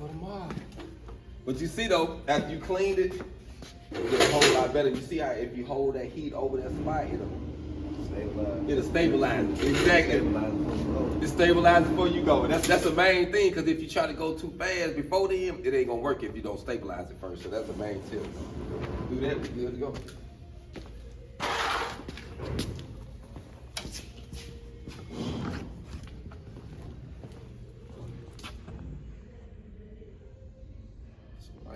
tomorrow. But you see though, after you cleaned it, it'll get a whole lot better. You see how if you hold that heat over that spot, it'll stabilize it. Exactly. It stabilizes before you go. And that's the main thing, because if you try to go too fast before then, it ain't gonna work if you don't stabilize it first. So that's the main tip. Do that, we're good to go.